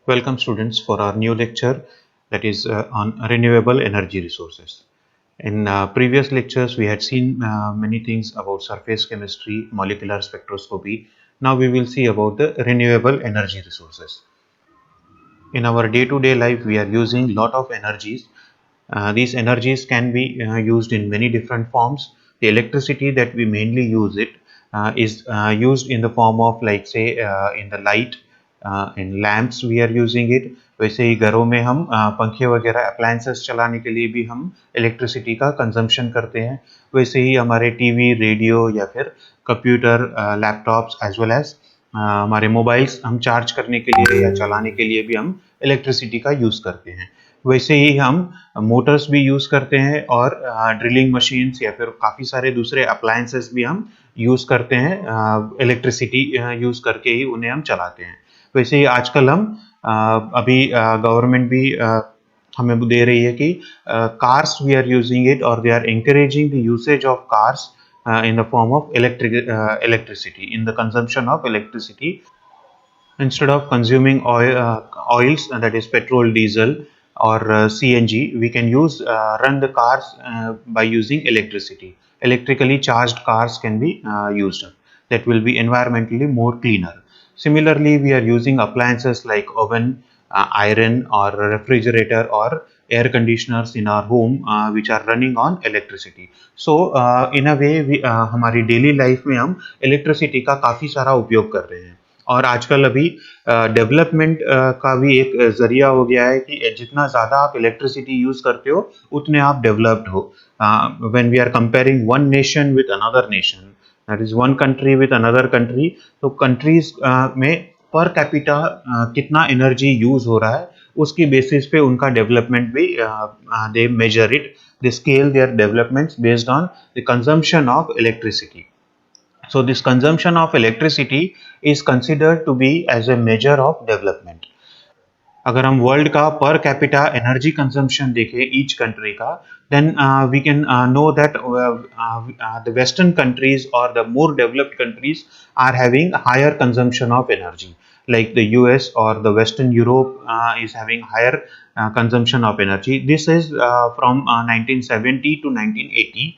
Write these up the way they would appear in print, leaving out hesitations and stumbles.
Welcome students for our new lecture that is on renewable energy resources. In previous lectures we had seen many things about surface chemistry, molecular spectroscopy. Now we will see about the renewable energy resources. In our day-to-day life we are using lot of energies. These energies can be used in many different forms. The electricity that we mainly use it is used in the form of like say in the light, in lamps we are using it. वैसे ही घरों में हम पंखे वगैरह appliances चलाने के लिए भी हम इलेक्ट्रिसिटी का कंजम्पशन करते हैं. वैसे ही हमारे टीवी, रेडियो या फिर computer, laptops as well as हमारे मोबाइल्स हम चार्ज करने के लिए या चलाने के लिए भी हम इलेक्ट्रिसिटी का यूज़ करते हैं. वैसे ही हम मोटर्स भी यूज़ करते हैं और ड्रिलिंग मशीन्स या फिर काफ़ी सारे दूसरे अप्लायंसेस भी हम यूज़ करते हैं. इलेक्ट्रिसिटी यूज़ करके ही उन्हें हम चलाते हैं. वैसे ही आजकल हम अभी गवर्नमेंट भी हमें दे रही है कि cars we are using it और they are encouraging the usage of cars in the form of electricity, in the consumption of electricity. Instead of consuming oils, that is petrol, diesel or CNG, we can use run the cars by using electricity. Electrically charged cars can be used. That will be environmentally more cleaner. Similarly, we are using appliances like oven, iron or refrigerator or air conditioners in our home which are running on electricity. So in a way we हमारी daily life में हम electricity का काफ़ी सारा उपयोग कर रहे हैं. और आजकल अभी डेवलपमेंट का भी एक जरिया हो गया है कि जितना ज़्यादा आप इलेक्ट्रिसिटी यूज़ करते हो उतने आप डेवलप्ड हो. When we are comparing one nation with another nation, that is one country with another country, तो कंट्रीज में पर कैपिटा कितना एनर्जी यूज हो रहा है उसकी बेसिस पे उनका डेवलपमेंट भी they measure it, they scale their developments based on the consumption of electricity. So this consumption of electricity is considered to be as a measure of development. अगर हम world का पर कैपिटा एनर्जी कंजम्पशन देखें each country का, then we can know that the western countries or the more developed countries are having higher consumption of energy, like the US or the Western Europe is having higher consumption of energy. This is from 1970 to 1980.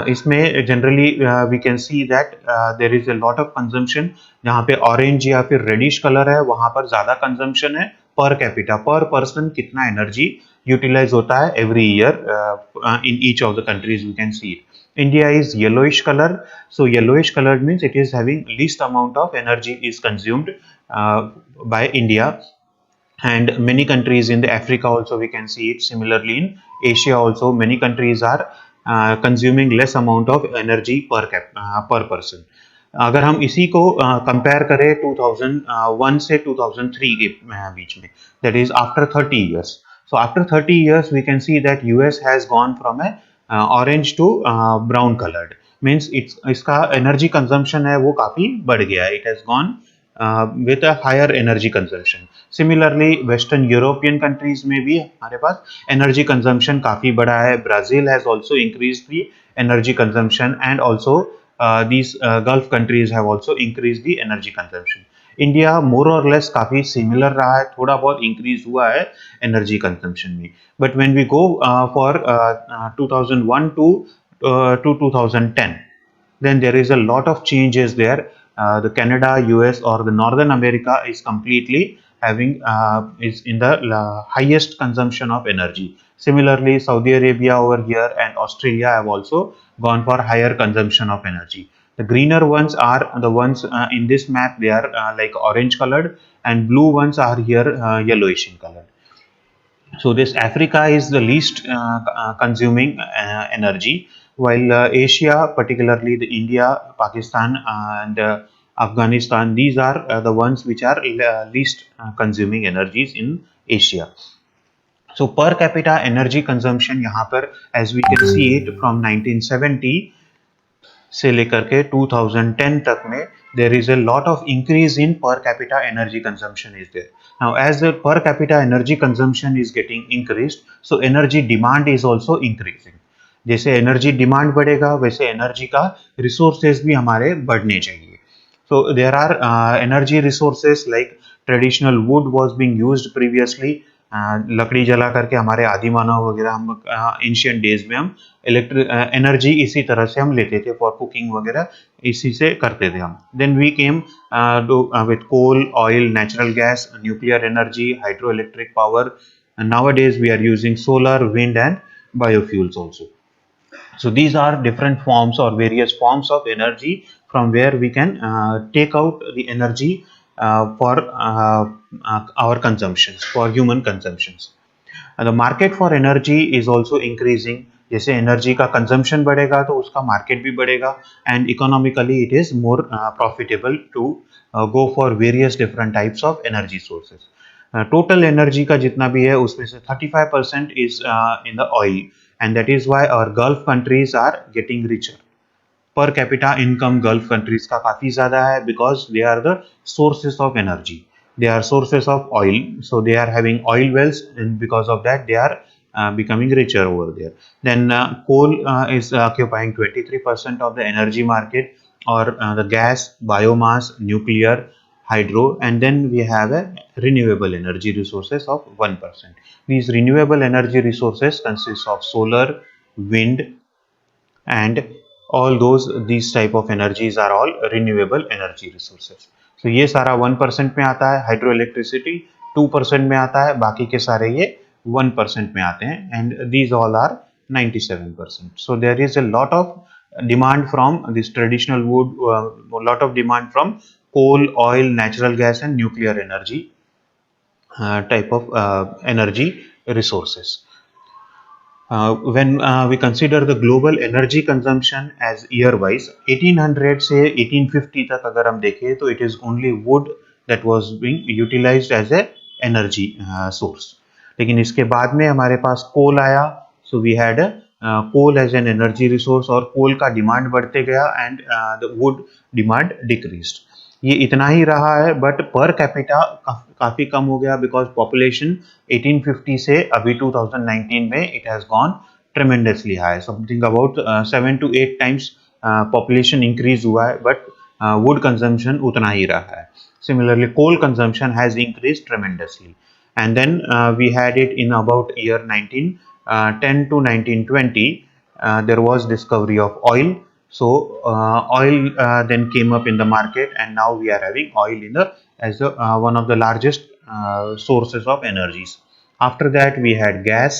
इसमें generally we can see that there is a lot of consumption. जहाँ पे orange या फिर reddish colour है वहाँ पर ज़्यादा consumption है. पर कैपिटा, पर पर्सन कितना एनर्जी यूटिलाइज होता है every year in each of the countries, we can see it. India is yellowish color, so yellowish color means it is having least amount of energy is consumed by India. And many countries in the Africa also we can see it. Similarly in Asia also many countries are consuming less amount of energy per person. अगर हम इसी को compare करें 2001 से 2003 के बीच में, that is after 30 years. So after 30 years we can see that US has gone from a orange to brown colored, means इसका energy consumption है वो काफ़ी बढ़ गया है. It has gone with a higher energy consumption. Similarly Western European countries में भी हमारे पास energy consumption काफ़ी बढ़ा है. Brazil has also increased the energy consumption and also these Gulf countries have also increased the energy consumption. India more और less काफ़ी similar रहा है, थोड़ा बहुत इंक्रीज हुआ है एनर्जी कंजम्पशन में. But when we go for 2001 to 2010, then there is a lot of changes there. The Canada, US or the Northern America is completely having is in the highest consumption of energy. Similarly Saudi Arabia over here and Australia have also gone for higher consumption of energy. The greener ones are the ones in this map, they are like orange colored, and blue ones are here yellowish in color. So this Africa is the least consuming energy, while Asia, particularly the India, Pakistan and Afghanistan, these are the ones which are least consuming energies in Asia. So per capita energy consumption यहाँ पर as we can see it from 1970 से लेकर के 2010 तक में there is a lot of increase in per capita energy consumption is there. Now as the per capita energy consumption is getting increased, so energy demand is also increasing. जैसे energy demand बढ़ेगा वैसे energy का resources भी हमारे बढ़ने चाहिए. So there are energy resources like traditional would was being use previously, लकड़ी जला करके हमारे आदि मानव वगैरह हम एंशियंट डेज में हम इलेक्ट्रिक एनर्जी इसी तरह से हम लेते थे फॉर कुकिंग वगैरह, इसी से करते थे हम. Then we came with coal, oil, natural gas, nuclear energy, hydro electric power, and nowadays we are using solar, wind and biofuels also. So these are different forms or various forms of energy from where we can take out the energy for our consumptions, for human consumptions. And the market for energy is also increasing. जैसे energy का consumption बढ़ेगा तो उसका market भी बढ़ेगा, and economically it is more profitable to go for various different types of energy sources. Total energy का जितना भी है उसमें से 35% is in the oil, and that is why our Gulf countries are getting richer. Per capita income Gulf countries का काफ़ी ज़्यादा है, because they are the sources of energy, they are sources of oil, so they are having oil wells, and because of that they are becoming richer over there. Then coal is occupying 23% of the energy market, or the gas, biomass, nuclear, hydro, and then we have a renewable energy resources of 1%. These renewable energy resources consist of solar, wind, and all these type of energies are all renewable energy resources. So ये सारा 1% में आता है, hydro electricity 2% में आता है, बाकी के सारे ये 1% में आते हैं, and these all are 97%. So there is a lot of demand from this traditional wood, lot of demand from coal, oil, natural gas and nuclear energy type of energy resources. When we consider the global energy consumption as year wise, 1800 से 1850 तक अगर हम देखें तो it is only wood that was being utilized as a energy source. लेकिन इसके बाद में हमारे पास कोल आया, so we had coal as an energy resource, और कोल का डिमांड बढ़ते गया and the wood demand decreased. ये इतना ही रहा है, बट पर कैपिटा काफ़ी कम हो गया, बिकॉज पॉपुलेशन 1850 से अभी 2019 में it has gone tremendously high, something about 7 to 8 times population increase हुआ है, बट वुड कंजम्पशन उतना ही रहा है. Similarly, coal consumption has increased tremendously, and then we had it in about year 1910 to 1920. There was discovery of oil. So oil then came up in the market, and now we are having oil in the as one of the largest sources of energies. After that, we had gas,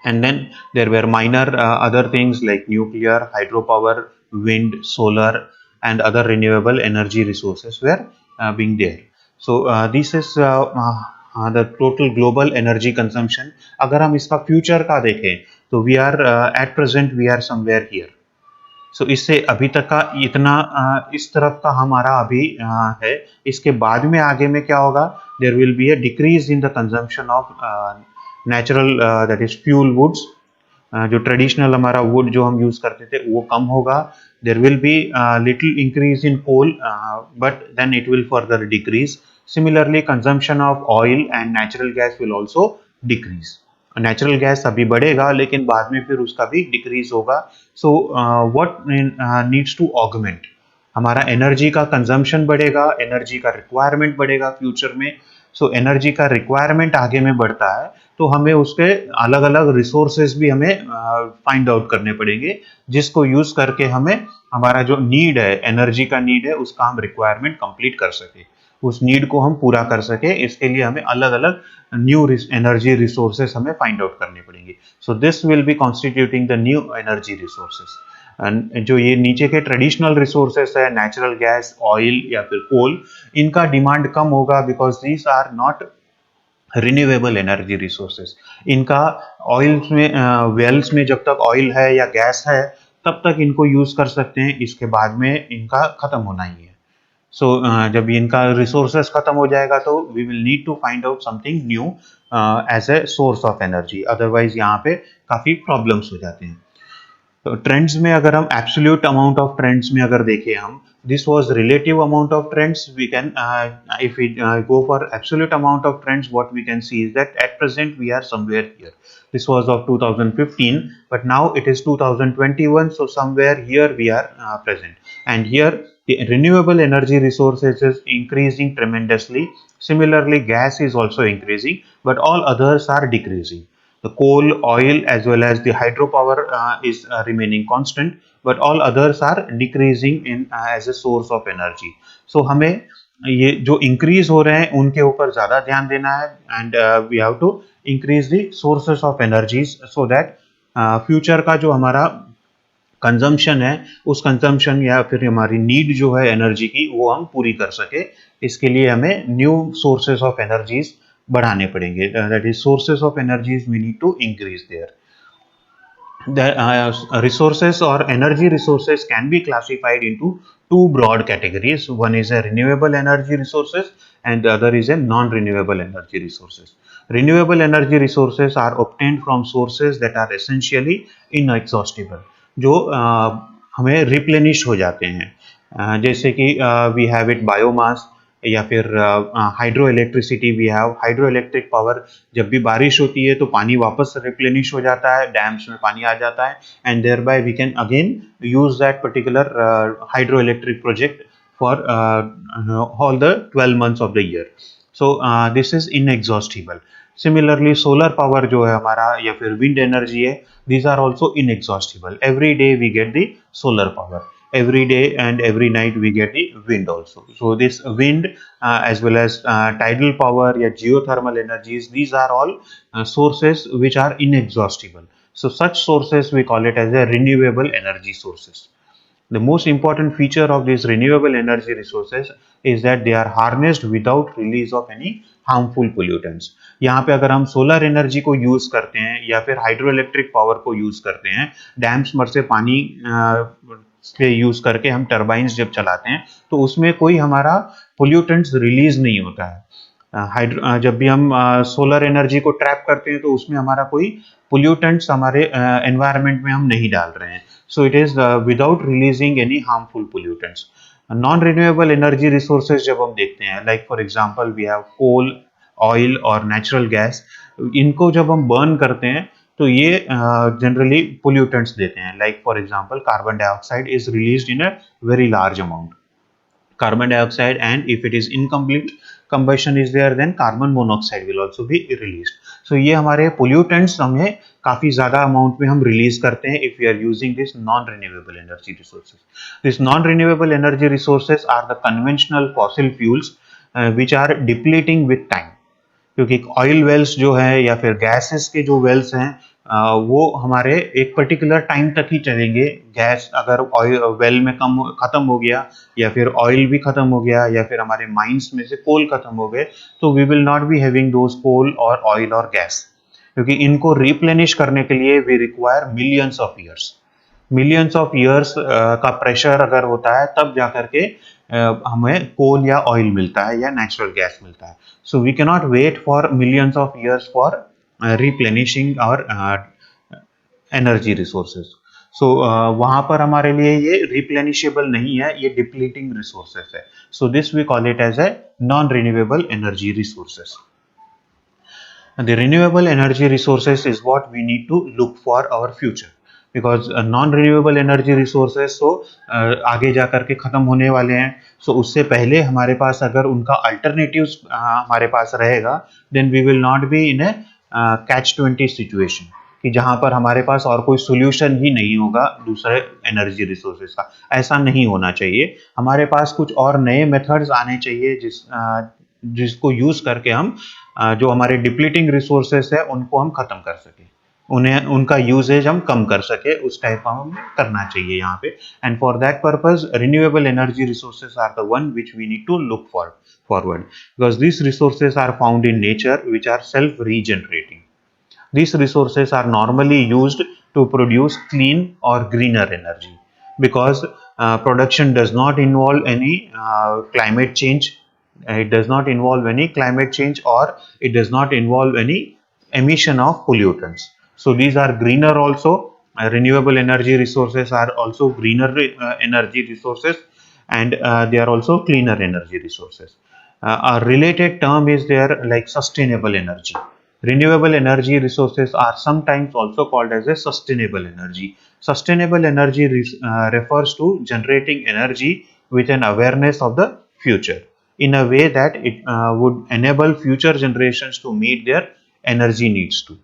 and then there were minor other things like nuclear, hydropower, wind, solar, and other renewable energy resources were being there. So this is the total global energy consumption. अगर हम इसका future का देखें तो we are at present we are somewhere here. So इससे अभी तक का इतना इस तरफ का हमारा अभी है. इसके बाद में आगे में क्या होगा? There will be a decrease in the consumption of natural that is fuel woods. जो ट्रेडिशनल हमारा वुड जो हम यूज करते थे वो कम होगा. There will be little increase in coal, but then it will further decrease. Similarly, consumption of oil and natural gas will also decrease. Natural gas अभी बढ़ेगा, लेकिन बाद में फिर उसका भी डिक्रीज होगा. So what needs to augment, हमारा एनर्जी का कंजम्पशन बढ़ेगा, एनर्जी का रिक्वायरमेंट बढ़ेगा फ्यूचर में. सो एनर्जी का रिक्वायरमेंट आगे में बढ़ता है तो हमें उसके अलग अलग रिसोर्सेज भी हमें फाइंड आउट करने पड़ेंगे, जिसको यूज करके हमें हमारा जो नीड है, एनर्जी का नीड है, उसका हम रिक्वायरमेंट कंप्लीट कर सके, उस नीड को हम पूरा कर सके. इसके लिए हमें अलग अलग न्यू एनर्जी रिसोर्सेस हमें फाइंड आउट करने पड़ेंगे. So this will be constituting the new energy resources. जो ये नीचे के ट्रेडिशनल रिसोर्सेस है, नेचुरल गैस, ऑयल या फिर कोल, इनका डिमांड कम होगा, because these are not renewable energy resources. इनका ऑयल्स में वेल्स में जब तक ऑयल है या गैस है तब तक इनको यूज कर सकते हैं, इसके बाद में इनका खत्म होना ही है. सो जब इनका रिसोर्सेस खत्म हो जाएगा तो we will need to find out something new as a source of energy, otherwise यहाँ पे काफ़ी प्रॉब्लम्स हो जाते हैं. तो ट्रेंड्स में अगर हम एब्सोल्यूट अमाउंट ऑफ ट्रेंड्स में अगर देखें हम, this was relative amount of trends. We can if we go for absolute amount of trends, what we can see is that at present we are somewhere here. This was of 2015, but now it is 2021, so somewhere here we are present. And here the renewable energy resources is increasing tremendously. Similarly, gas is also increasing, but all others are decreasing. The coal, oil, as well as the hydropower is remaining constant, but all others are decreasing in as a source of energy. So हमें ये जो increase हो रहे हैं उनके ऊपर ज़्यादा ध्यान देना है, and we have to increase the sources of energies so that future का जो हमारा कंजम्पशन है, उस कंजम्पशन या फिर हमारी नीड जो है एनर्जी की, वो हम पूरी कर सके। इसके लिए हमें न्यू सोर्सेस ऑफ एनर्जीज बढ़ाने पड़ेंगे, that is sources of energies we need to increase there. The resources or energy resources can be classified into two broad categories. One is a renewable energy resources and the other is a non-renewable energy resources. Renewable energy resources are obtained from sources that are essentially inexhaustible, जो हमें replenish हो जाते हैं, जैसे कि we have it biomass, या फिर hydro electricity we have. Hydro electric power, जब भी बारिश होती है तो पानी वापस रिप्लेनिश हो जाता है, डैम्स में पानी आ जाता है, and thereby we can again use that particular hydro electric project for all the 12 months of the year. So this is inexhaustible. Similarly solar power जो है हमारा, या फिर विंड एनर्जी है, these are also inexhaustible. Every day we get the solar power, every day and every night we get the wind also. So this wind as well as tidal power या geothermal energies, these are all sources which are inexhaustible. So such sources we call it as a renewable energy sources. The most important feature of these renewable energy resources is that they are harnessed without release of any harmful pollutants. यहाँ पे अगर हम solar energy को use करते हैं या फिर hydro electric power को यूज करते हैं, डैम्स में से पानी से यूज करके हम टर्बाइंस जब चलाते हैं, तो उसमें कोई हमारा पोल्यूटेंट्स रिलीज नहीं होता है। जब भी हम सोलर एनर्जी को ट्रैप करते हैं तो उसमें हमारा कोई पोल्यूटेंट्स हमारे एनवायरनमेंट में हम नहीं डाल रहे हैं। So it is without releasing any harmful pollutants. Non-renewable energy resources जब हम देखते हैं, like for example we have coal, oil और natural gas, इनको जब हम burn करते हैं तो ये generally pollutants देते हैं। Like for example carbon dioxide is released in a very large amount. Carbon dioxide, and if it is incomplete combustion is there, then carbon monoxide will also be released. So ये हमारे pollutants हमें काफी ज्यादा amount में हम release करते हैं if we are using this non-renewable energy resources. These non-renewable energy resources are the conventional fossil fuels which are depleting with time. क्योंकि ऑयल वेल्स जो है या फिर गैसेस के जो वेल्स हैं वो हमारे एक पर्टिकुलर टाइम तक ही चलेंगे। गैस अगर ऑयल वेल में कम खत्म हो गया, या फिर ऑयल भी खत्म हो गया, या फिर हमारे माइंस में से कोल खत्म हो गए, तो we will not be having those coal और ऑयल और गैस, क्योंकि इनको रिप्लेनिश करने के लिए we require millions of years. Millions of years का प्रेशर अगर होता है तब जाकर के हमें कोल या ऑयल मिलता है या नेचुरल गैस मिलता है। So we can not wait for millions of years for replenishing और एनर्जी रिसोर्सेज। सो वहां पर हमारे लिए ये रिप्लेनिशेबल नहीं है, ये डिप्लीटिंग रिसोर्सेज है। So this we call it as a non renewable energy resources. The renewable energy resources is what we need to look for our future, because non-renewable energy resources तो आगे जा करके ख़त्म होने वाले हैं। सो उससे पहले हमारे पास अगर उनका अल्टरनेटिव्स हमारे पास रहेगा, then we will not be in a catch-20 situation, कि जहाँ पर हमारे पास और कोई सोल्यूशन ही नहीं होगा दूसरे एनर्जी रिसोर्सेज का। ऐसा नहीं होना चाहिए। हमारे पास कुछ और नए मेथड्स आने चाहिए जिसको यूज करके हम जो हमारे डिप्लीटिंग रिसोर्सेस है उनको हम खत्म कर सके, उन्हें उनका यूजेज हम कम कर सके, उस टाइप का हमें करना चाहिए यहाँ पे। And for that purpose renewable energy resources are the one which we need to look forward, because these resources are found in nature which are self regenerating. These resources are normally used to produce clean or greener energy, because production does not involve any climate change. It does not involve any climate change, or it does not involve any emission of pollutants. So these are greener also. Renewable energy resources are also greener energy resources, and they are also cleaner energy resources. A related term is there like sustainable energy. Renewable energy resources are sometimes also called as a sustainable energy. Sustainable energy refers to generating energy with an awareness of the future in a way that it would enable future generations to meet their energy needs too.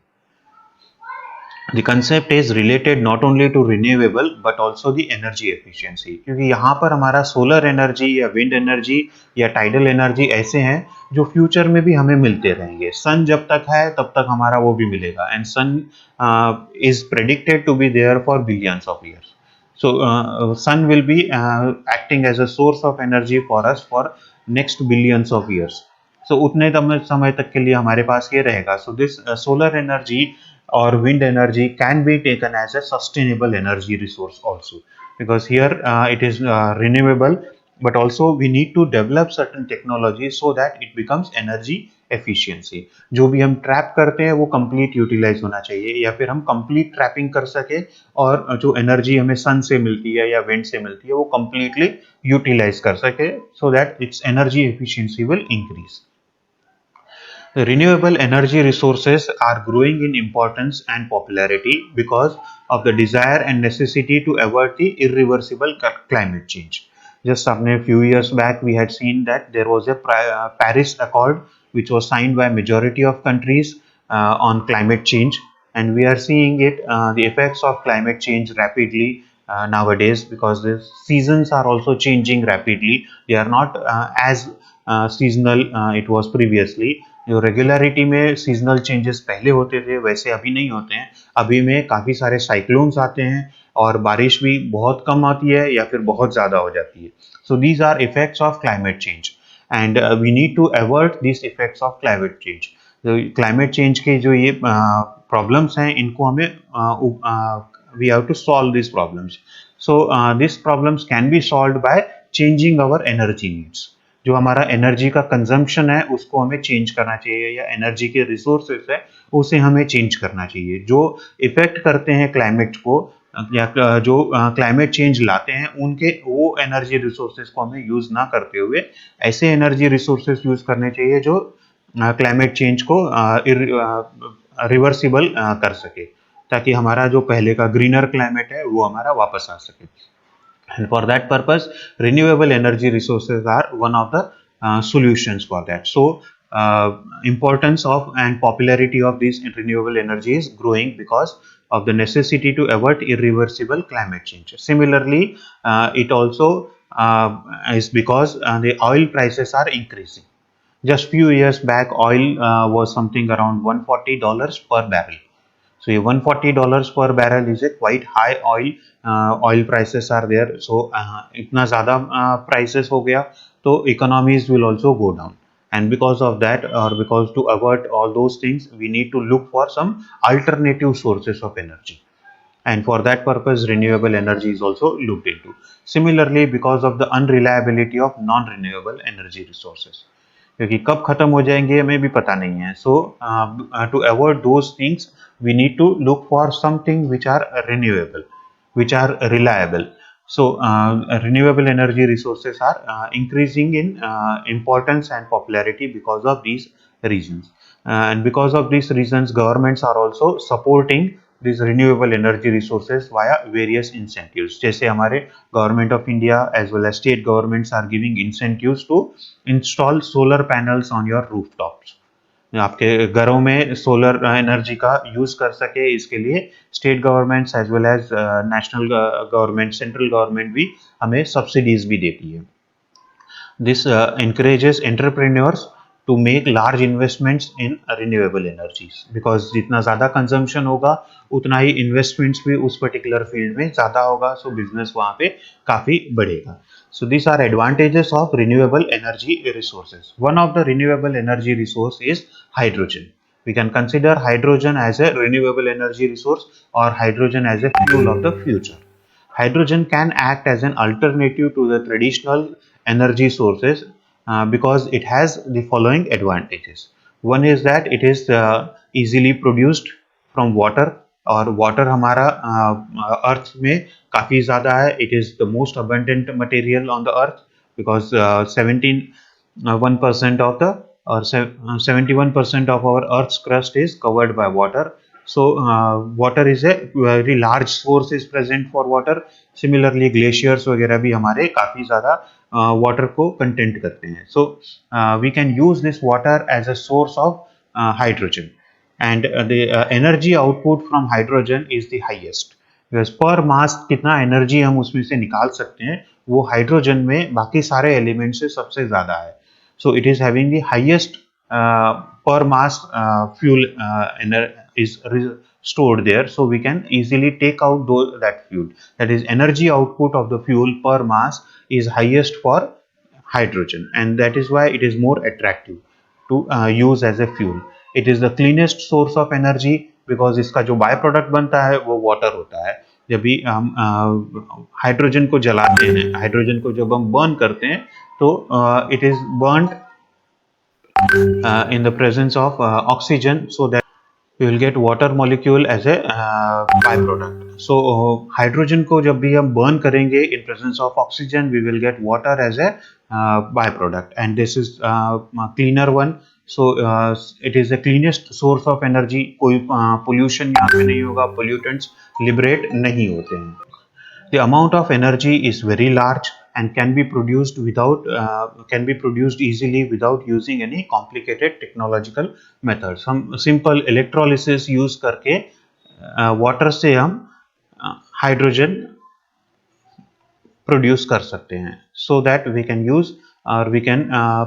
The concept is related not only to renewable but also the energy efficiency, क्योंकि यहाँ पर हमारा solar energy या wind energy या tidal energy ऐसे हैं जो future में भी हमें मिलते रहेंगे. सन जब तक है तब तक हमारा वो भी मिलेगा, and sun is predicted to be there for billions of years. So sun will be acting as a source of energy for us for next billions of years. So उतने समय तक के लिए हमारे पास ये रहेगा. So this solar energy or wind energy can be taken as a sustainable energy resource also, because here it is renewable, but also we need to develop certain technology so that it becomes energy efficiency. जो भी हम trap करते हैं वो complete utilise होना चाहिए, या फिर हम कंप्लीट ट्रैपिंग कर सके और जो एनर्जी हमें सन से मिलती है या विंड से मिलती है वो कंप्लीटली यूटिलाइज कर सके, so that it's energy efficiency will increase. Renewable energy resources are growing in importance and popularity because of the desire and necessity to avert the irreversible climate change. Just a few years back, we had seen that there was a Paris Accord which was signed by a majority of countries on climate change, and we are seeing it the effects of climate change rapidly nowadays, because the seasons are also changing rapidly. They are not as seasonal it was previously. जो regularity में seasonal changes पहले होते थे वैसे अभी नहीं होते हैं. अभी में काफ़ी सारे साइक्लोन्स आते हैं और बारिश भी बहुत कम आती है या फिर बहुत ज़्यादा हो जाती है. So these are effects of climate change, and we need to avoid this effects of climate change. Climate change के जो ये प्रॉब्लम्स हैं इनको हमें we have to solve this problems. So this problems can be solve by changing our energy needs. जो हमारा energy का consumption है उसको हमें चेंज करना चाहिए, या एनर्जी के रिसोर्सेस है उसे हमें चेंज करना चाहिए. जो इफेक्ट करते हैं क्लाइमेट को या जो क्लाइमेट चेंज लाते हैं उनके वो एनर्जी रिसोर्सेस को हमें यूज ना करते हुए ऐसे एनर्जी रिसोर्सेस यूज करने चाहिए जो क्लाइमेट चेंज को रिवर्सिबल कर सके, ताकि हमारा जो पहले का ग्रीनर क्लाइमेट है वो हमारा वापस आ सके. And for that purpose, renewable energy resources are one of the solutions for that. So importance of and popularity of these renewable energy is growing because of the necessity to avert irreversible climate change. Similarly, it also is because the oil prices are increasing. Just few years back, oil was something around $140 per barrel. So ये $140 per barrel is a quite high oil prices are there. So इतना ज़्यादा prices हो गया तो economies will also go down, and because of that, or because to avert all those things, we need to look for some alternative sources of energy, and for that purpose renewable energy is also looked into. Similarly, because of the unreliability of non-renewable energy resources, क्योंकि कब खत्म हो जाएंगे हमें भी पता नहीं है. So to avoid those things we need to look for something which are renewable, which are reliable. So renewable energy resources are increasing in importance and popularity because of these reasons, and because of these reasons governments are also supporting these renewable energy resources via various incentives. जैसे हमारे government of India as well as state governments are giving incentives to install solar panels on your rooftops. आपके घरों में solar energy का use कर सके इसके लिए state governments as well as national government, central government भी हमें सब्सिडीज भी देती है. This encourages entrepreneurs to make large investments in renewable energies, because जितना ज़्यादा कंजम्पशन होगा उतना ही इन्वेस्टमेंट्स भी उस पर्टिकुलर फील्ड में ज़्यादा होगा. सो बिजनेस वहाँ पे काफ़ी बढ़ेगा. So these are advantages of renewable energy resources. One of the renewable energy resource is hydrogen. We can consider hydrogen as a renewable energy resource or hydrogen as a fuel of the future. Hydrogen can act as an alternative to the traditional energy sources because it has the following advantages. One is that it is easily produced from water और water हमारा अर्थ में काफ़ी ज़्यादा है. It is the most abundant material on the earth because 1% of the or 71% of our Earth's crust is covered by water. So water is a very large source is present for water. Similarly glaciers वगैरह भी हमारे काफ़ी ज़्यादा water को content करते हैं. So we can use this water as a source of hydrogen, and the energy output from hydrogen is the highest. because per mass कितना energy हम उसमें से निकाल सकते हैं वो हाइड्रोजन में बाकी सारे एलिमेंट से सबसे ज़्यादा है. So it is having the highest per mass fuel is stored there. So we can easily take out that fuel. That is, energy output of the fuel per mass is highest for hydrogen, and that is why it is more attractive to use as a fuel. It is the cleanest source of energy because इसका जो by product बनता है वो water होता है. जब भी हम हाइड्रोजन को जलाते हैं, हाइड्रोजन को जब हम बर्न करते हैं तो it is burnt in the presence of oxygen, so that we will get water molecule as a byproduct. So hydrogen को जब भी हम burn करेंगे in presence of oxygen, we will get water as a byproduct, and this is cleaner one. So it is the cleanest source of energy. कोई pollution यहाँ पे नहीं होगा, pollutants liberate नहीं होते हैं. The amount of energy is very large and can be produced easily without using any complicated technological methods. हम simple electrolysis use करके water से हम hydrogen produce कर सकते हैं, so that we can use or we can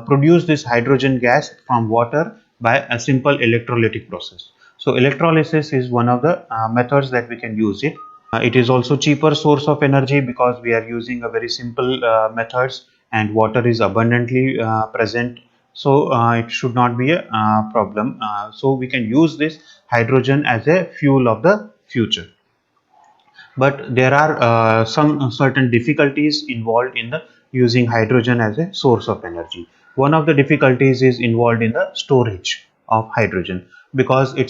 produce this hydrogen gas from water by a simple electrolytic process. So electrolysis is one of the methods that we can use it. It is also cheaper source of energy because we are using a very simple methods, and water is abundantly present. So it should not be a problem. So we can use this hydrogen as a fuel of the future. But there are some certain difficulties involved in the using hydrogen as a source of energy. One of the difficulties is involved in the storage of hydrogen because it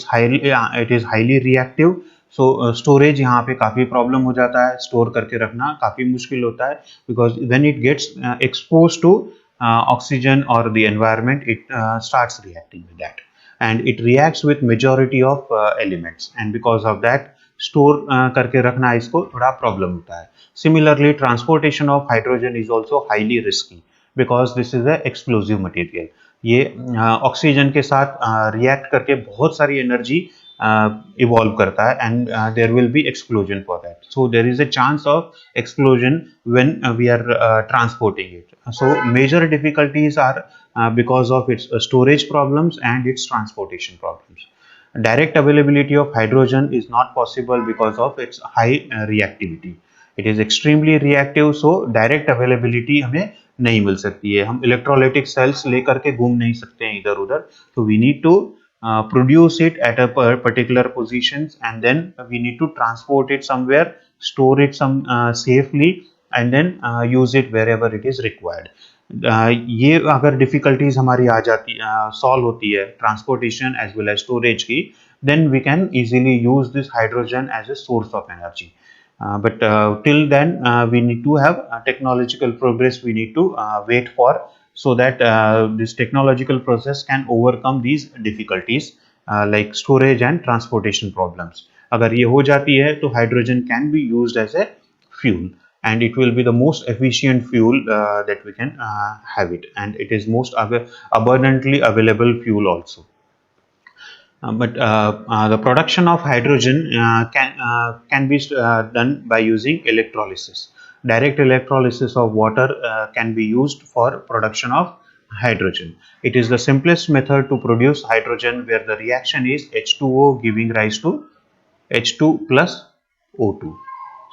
is highly reactive. So storage यहाँ पे काफ़ी problem हो जाता है, store करके रखना काफ़ी मुश्किल होता है because when it gets exposed to oxygen or the environment, it starts reacting with that, and it reacts with majority of elements, and because of that store करके रखना इसको थोड़ा प्रॉब्लम होता है. Similarly transportation of hydrogen is also highly risky because this is a explosive material. ये oxygen के साथ react करके बहुत सारी एनर्जी इवॉल्व करता है, and there will be explosion for that. So there is a chance of explosion when we are transporting it. So major difficulties are because of its storage problems and its transportation problems. Direct availability of hydrogen is not possible because of its high reactivity. It is extremely reactive, so direct availability हमें नहीं मिल सकती है. हम electrolytic cells लेकर के घूम नहीं सकते हैं इधर उधर. So we need to produce it at a particular positions, and then we need to transport it somewhere, store it safely, and then use it wherever it is required. ये अगर डिफिकल्टीज हमारी आ जाती सॉल्व होती है transportation as well as storage की, then we can easily use this hydrogen as a source of energy. But till then we need to have technological progress we need to wait for, so that this technological process can overcome these difficulties like storage and transportation problems. अगर ये हो जाती है तो hydrogen can be used as a fuel, and it will be the most efficient fuel that we can have it, and it is most abundantly available fuel also. But the production of hydrogen can be done by using electrolysis. Direct electrolysis of water can be used for production of hydrogen. It is the simplest method to produce hydrogen, where the reaction is H2O giving rise to H2 plus O2.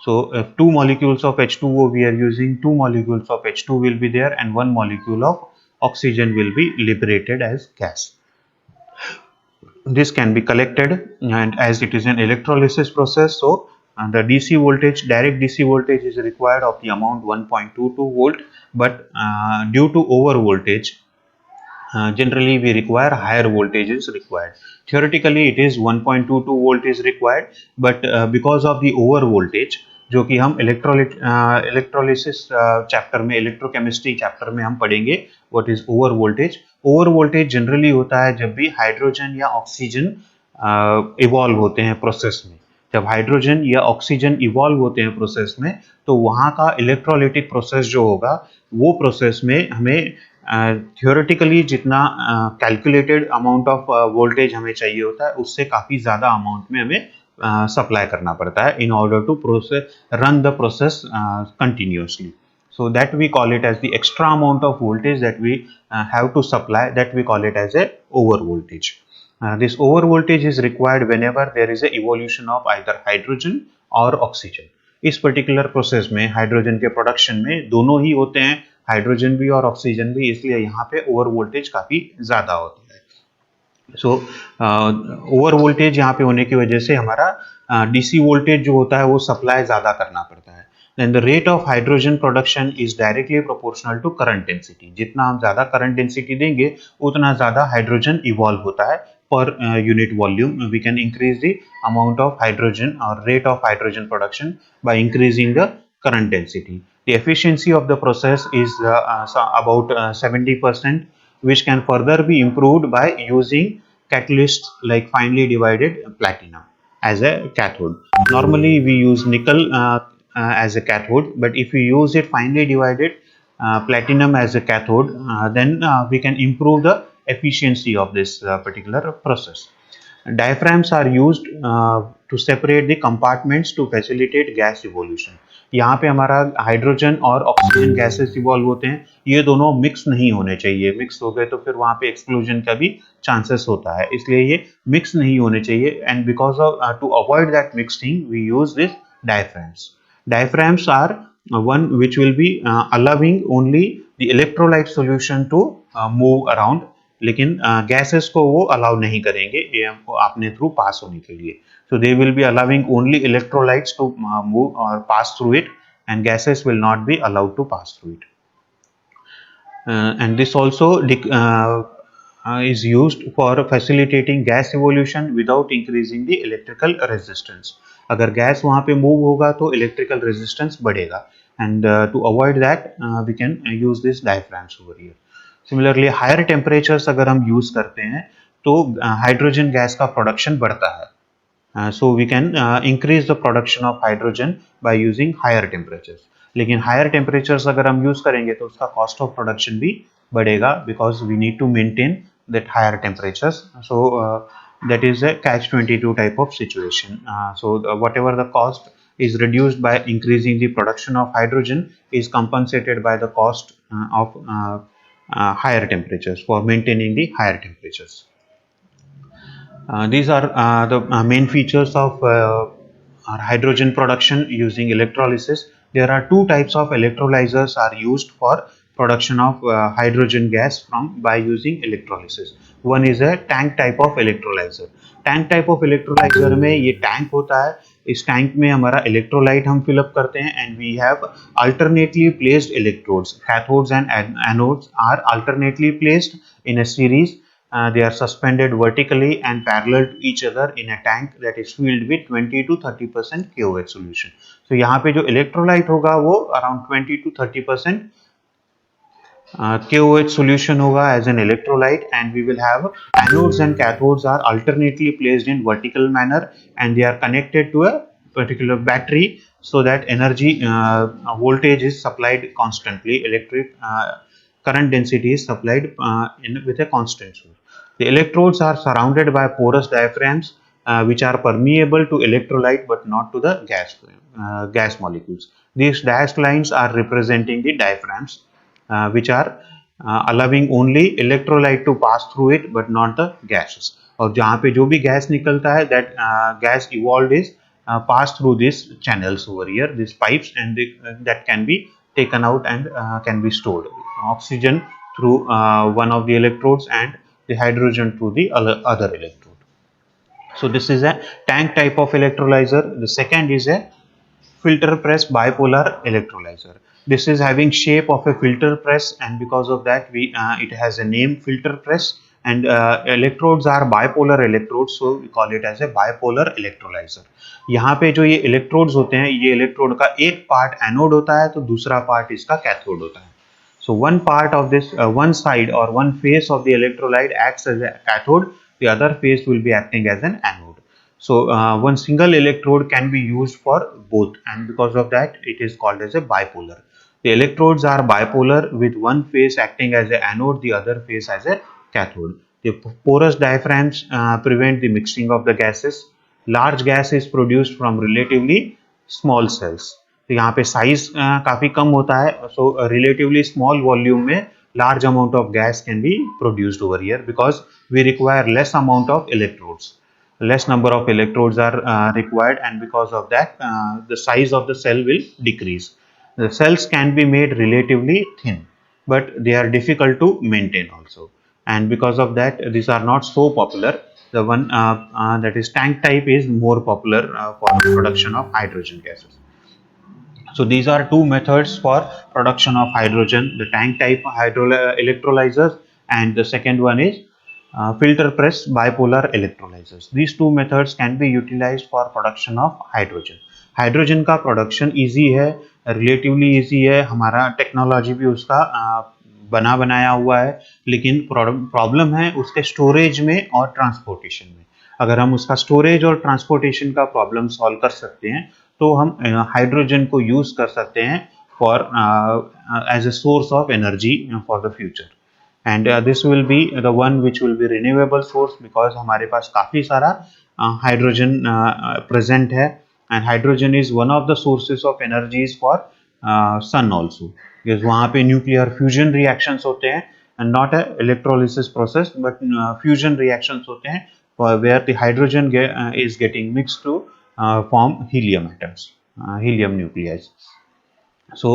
So if two molecules of H2O we are using, two molecules of H2 will be there, and one molecule of oxygen will be liberated as gas. This can be collected, and as it is an electrolysis process, so the DC voltage, direct DC voltage is required of the amount 1.22 volt, but due to over voltage generally we require higher voltage is required. Theoretically it is 1.22 volt is required, but because of the over voltage, जो कि हम electrolysis chapter में, electrochemistry chapter में हम पढ़ेंगे, what is over voltage. Over voltage generally होता है जब भी हाइड्रोजन या ऑक्सीजन इवॉल्व होते हैं प्रोसेस में. जब हाइड्रोजन या ऑक्सीजन इवॉल्व होते हैं प्रोसेस में, तो वहाँ का इलेक्ट्रोलिटिक प्रोसेस जो होगा, वो प्रोसेस में हमें थियोरेटिकली जितना कैलकुलेटेड अमाउंट ऑफ वोल्टेज हमें चाहिए होता है, उससे काफ़ी ज़्यादा अमाउंट में हमें सप्लाई करना पड़ता है in order to process run the process continuously. So that we call it as the extra amount of voltage that we have to supply, that we call it as a over voltage. This over voltage is required whenever there is a evolution of either hydrogen or oxygen. इस particular process में hydrogen के production में दोनों ही होते हैं, hydrogen भी और oxygen भी, इसलिए यहाँ पे ओवर वोल्टेज काफ़ी ज़्यादा होता है. सो ओवर वोल्टेज यहाँ पे होने की वजह से हमारा डीसी वोल्टेज जो होता है वो सप्लाई ज़्यादा करना पड़ता है. Then the rate of hydrogen production is directly proportional to current density. जितना हम ज़्यादा current density देंगे, उतना ज़्यादा हाइड्रोजन इवॉल्व होता है per unit volume. We can increase the amount of hydrogen or rate of hydrogen production by increasing the current density. The efficiency of the process is about 70%, which can further be improved by using catalysts like finely divided platinum as a cathode. Normally we use nickel as a cathode, but if we use it finely divided platinum as a cathode, then we can improve the efficiency of this particular process. Diaphragms are used to separate the compartments to facilitate gas evolution. यहाँ पे हमारा hydrogen और oxygen gases evolve होते हैं, ये दोनों mix नहीं होने चाहिए. मिक्स हो गए तो फिर वहाँ पे एक्सप्लोजन का भी चांसेस होता है, इसलिए ये मिक्स नहीं होने चाहिए. And because of to avoid that mixing we use this diaphragms. Diaphragms are one which will be allowing only the electrolyte solution to move around, लेकिन गैसेस को वो अलाउ नहीं करेंगे अपने थ्रू पास होने के लिए. So they will be allowing only electrolytes to move or pass through it, and gases will not be allowed to pass through it. And this also is used for facilitating gas evolution without increasing the electrical resistance. अगर gas वहाँ पे move होगा तो electrical resistance बढ़ेगा, and to avoid that we can use this diaphragms over here. Similarly, higher temperatures अगर हम use करते हैं तो हाइड्रोजन गैस का प्रोडक्शन बढ़ता है. So we can increase the production of hydrogen by using higher temperatures. लेकिन higher temperatures अगर हम use करेंगे तो उसका cost of production भी बढ़ेगा, because we need to maintain that higher temperatures. So that is a catch-22 type of situation. So whatever the cost is reduced by increasing the production of hydrogen is compensated by the cost of higher temperatures for maintaining the higher temperatures. These are the main features of our hydrogen production using electrolysis. There are two types of electrolyzers are used for production of hydrogen gas by using electrolysis. One is a tank type of electrolyzer. Tank type of electrolyser में ये tank होता है, इस tank में हमारा electrolyte हम fill up करते हैं, and we have alternately placed electrodes. Cathodes and anodes are alternately placed in a series. They are suspended vertically and parallel to each other in a tank that is filled with 20 to 30% KOH solution. So यहाँ पे जो electrolyte होगा वो around 20 to 30% KOH solution होगा as an electrolyte, and we will have anodes and cathodes are alternately placed in vertical manner, and they are connected to a particular battery so that energy voltage is supplied constantly. Electric current density is supplied with a constant source. The electrodes are surrounded by porous diaphragms which are permeable to electrolyte but not to the gas molecules. These dashed lines are representing the diaphragms which are allowing only electrolyte to pass through it but not the gases. और जहाँ पे जो भी gas निकलता है, that gas evolved is passed through these channels over here, these pipes, and that can be taken out and can be stored. Oxygen through one of the electrodes and the hydrogen through the other electrode. So this is a tank type of electrolyzer. The second is a filter press bipolar electrolyzer. This is having shape of a filter press, and because of that it has a name filter press. And electrodes are bipolar electrodes, so we call it as a bipolar electrolyzer. यहाँ पे जो ये electrodes होते हैं, ये electrode का एक part anode होता है तो दूसरा पार्ट इसका कैथोड होता है. So one part of this, one side or one face of the electrolyte acts as a cathode, the other face will be acting as an anode. So one single electrode can be used for both, and because of that it is called as a bipolar. The electrodes are bipolar with one face acting as an anode, the other face as a cathode. The porous diaphragms prevent the mixing of the gases. Large gas is produced from relatively small cells. तो यहाँ पे size काफी कम होता है, सो relatively small volume में large amount of gas can be produced over here because we require less amount of electrodes. Less number of electrodes are required, and because of that the size of the cell will decrease. The cells can be made relatively thin, but they are difficult to maintain also, and because of that these are not so popular. The one that is tank type is more popular for the production of hydrogen gases. So these are two methods for production of hydrogen: the tank type electrolyzers, and the second one is filter press bipolar electrolyzers. These two methods can be utilized for production of hydrogen. Hydrogen का production easy है, relatively easy है, हमारा technology भी उसका बना बनाया हुआ है, लेकिन प्रॉब्लम है उसके स्टोरेज में और ट्रांसपोर्टेशन में. अगर हम उसका स्टोरेज और ट्रांसपोर्टेशन का प्रॉब्लम सॉल्व कर सकते हैं तो हम हाइड्रोजन को यूज कर सकते हैं for as a source of energy for the future. And this will be the one which will be renewable source, because हमारे पास काफ़ी सारा हाइड्रोजन प्रेजेंट है, and hydrogen is one of the sources of energies for sun also, because वहाँ पे nuclear fusion reactions होते हैं, and not a electrolysis process but fusion reactions होते हैं where the hydrogen is getting mixed to form helium atoms, helium nuclei. So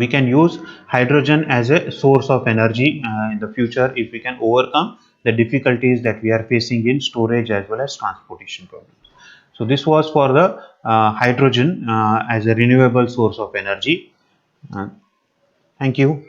we can use hydrogen as a source of energy in the future if we can overcome the difficulties that we are facing in storage as well as transportation problems. So this was for the hydrogen as a renewable source of energy. Thank you.